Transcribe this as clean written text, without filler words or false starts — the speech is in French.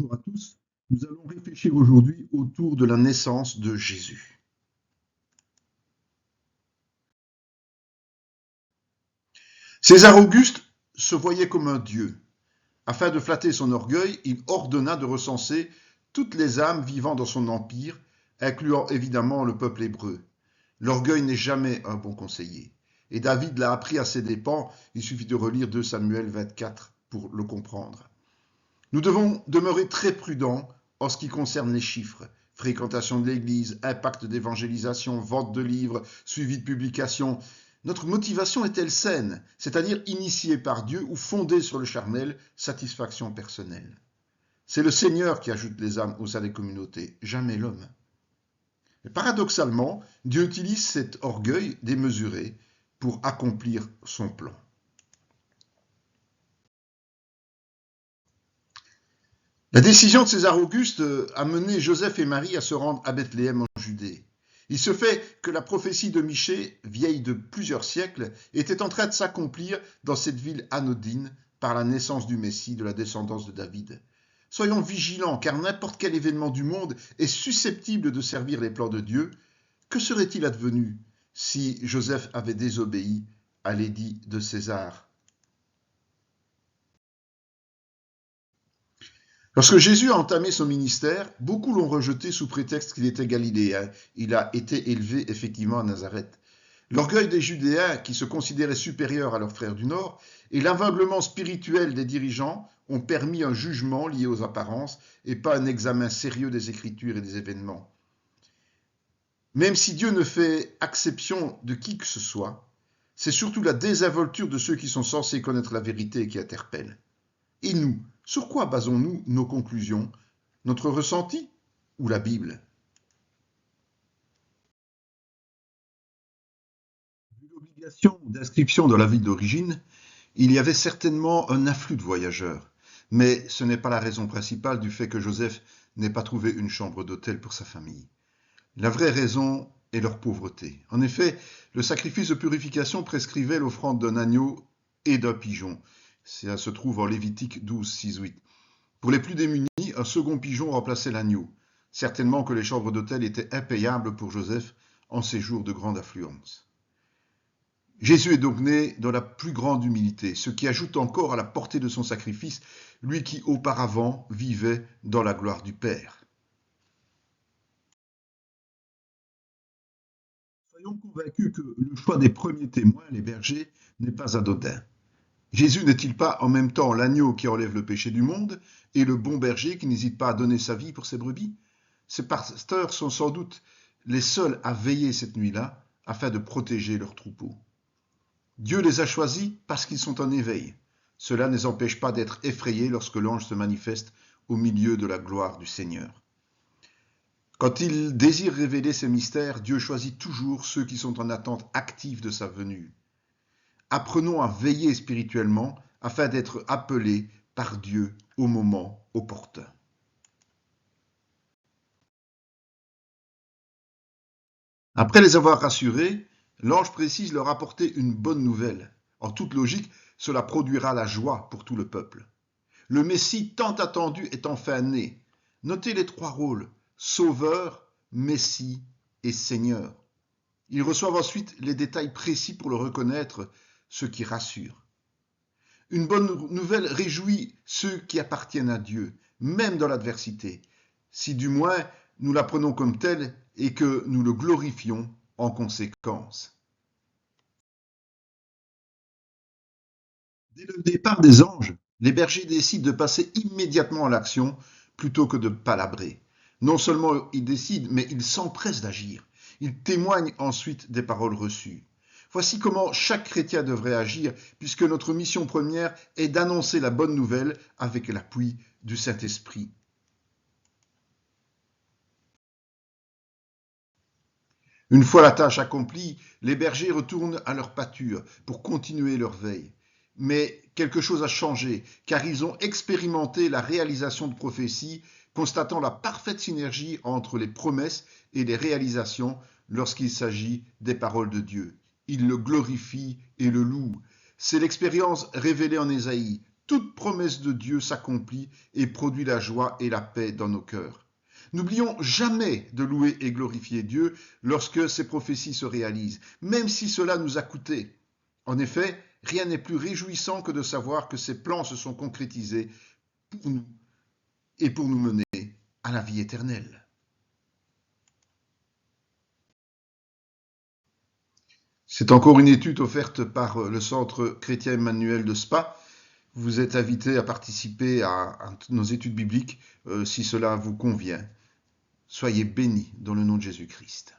Bonjour à tous. Nous allons réfléchir aujourd'hui autour de la naissance de Jésus. César Auguste se voyait comme un dieu. Afin de flatter son orgueil, il ordonna de recenser toutes les âmes vivant dans son empire, incluant évidemment le peuple hébreu. L'orgueil n'est jamais un bon conseiller. Et David l'a appris à ses dépens, il suffit de relire 2 Samuel 24 pour le comprendre. Nous devons demeurer très prudents en ce qui concerne les chiffres. Fréquentation de l'Église, impact d'évangélisation, vente de livres, suivi de publications. Notre motivation est-elle saine, c'est-à-dire initiée par Dieu ou fondée sur le charnel, satisfaction personnelle? C'est le Seigneur qui ajoute les âmes au sein des communautés, jamais l'homme. Mais paradoxalement, Dieu utilise cet orgueil démesuré pour accomplir son plan. La décision de César Auguste a mené Joseph et Marie à se rendre à Bethléem en Judée. Il se fait que la prophétie de Michée, vieille de plusieurs siècles, était en train de s'accomplir dans cette ville anodine par la naissance du Messie de la descendance de David. Soyons vigilants, car n'importe quel événement du monde est susceptible de servir les plans de Dieu. Que serait-il advenu si Joseph avait désobéi à l'édit de César ? Lorsque Jésus a entamé son ministère, beaucoup l'ont rejeté sous prétexte qu'il était galiléen. Il a été élevé effectivement à Nazareth. L'orgueil des Judéens, qui se considéraient supérieurs à leurs frères du Nord, et l'aveuglement spirituel des dirigeants ont permis un jugement lié aux apparences et pas un examen sérieux des Écritures et des événements. Même si Dieu ne fait exception de qui que ce soit, c'est surtout la désinvolture de ceux qui sont censés connaître la vérité qui interpelle. Et nous, sur quoi basons-nous nos conclusions? Notre ressenti ou la Bible? Vu l'obligation d'inscription dans la ville d'origine, il y avait certainement un afflux de voyageurs. Mais ce n'est pas la raison principale du fait que Joseph n'ait pas trouvé une chambre d'hôtel pour sa famille. La vraie raison est leur pauvreté. En effet, le sacrifice de purification prescrivait l'offrande d'un agneau et d'un pigeon. Ça se trouve en Lévitique 12, 6, 8. Pour les plus démunis, un second pigeon remplaçait l'agneau. Certainement que les chambres d'hôtel étaient impayables pour Joseph en ces jours de grande affluence. Jésus est donc né dans la plus grande humilité, ce qui ajoute encore à la portée de son sacrifice, lui qui auparavant vivait dans la gloire du Père. Soyons convaincus que le choix des premiers témoins, les bergers, n'est pas anodin. Jésus n'est-il pas en même temps l'agneau qui enlève le péché du monde et le bon berger qui n'hésite pas à donner sa vie pour ses brebis? Ces pasteurs sont sans doute les seuls à veiller cette nuit-là afin de protéger leurs troupeaux. Dieu les a choisis parce qu'ils sont en éveil. Cela ne les empêche pas d'être effrayés lorsque l'ange se manifeste au milieu de la gloire du Seigneur. Quand il désire révéler ses mystères, Dieu choisit toujours ceux qui sont en attente active de sa venue. Apprenons à veiller spirituellement afin d'être appelés par Dieu au moment opportun. Après les avoir rassurés, l'ange précise leur apporter une bonne nouvelle. En toute logique, cela produira la joie pour tout le peuple. Le Messie tant attendu est enfin né. Notez les trois rôles, Sauveur, Messie et Seigneur. Ils reçoivent ensuite les détails précis pour le reconnaître, ce qui rassure. Une bonne nouvelle réjouit ceux qui appartiennent à Dieu, même dans l'adversité, si du moins nous la prenons comme telle et que nous le glorifions en conséquence. Dès le départ des anges, les bergers décident de passer immédiatement à l'action plutôt que de palabrer. Non seulement ils décident, mais ils s'empressent d'agir. Ils témoignent ensuite des paroles reçues. Voici comment chaque chrétien devrait agir, puisque notre mission première est d'annoncer la bonne nouvelle avec l'appui du Saint-Esprit. Une fois la tâche accomplie, les bergers retournent à leur pâture pour continuer leur veille. Mais quelque chose a changé, car ils ont expérimenté la réalisation de prophéties, constatant la parfaite synergie entre les promesses et les réalisations lorsqu'il s'agit des paroles de Dieu. Ils le glorifient et le louent. C'est l'expérience révélée en Ésaïe. toute promesse de Dieu s'accomplit et produit la joie et la paix dans nos cœurs. N'oublions jamais de louer et glorifier Dieu lorsque ces prophéties se réalisent, même si cela nous a coûté. En effet, rien n'est plus réjouissant que de savoir que ces plans se sont concrétisés pour nous et pour nous mener à la vie éternelle. C'est encore une étude offerte par le Centre chrétien Emmanuel de Spa. Vous êtes invité à participer à nos études bibliques si cela vous convient. Soyez bénis dans le nom de Jésus-Christ.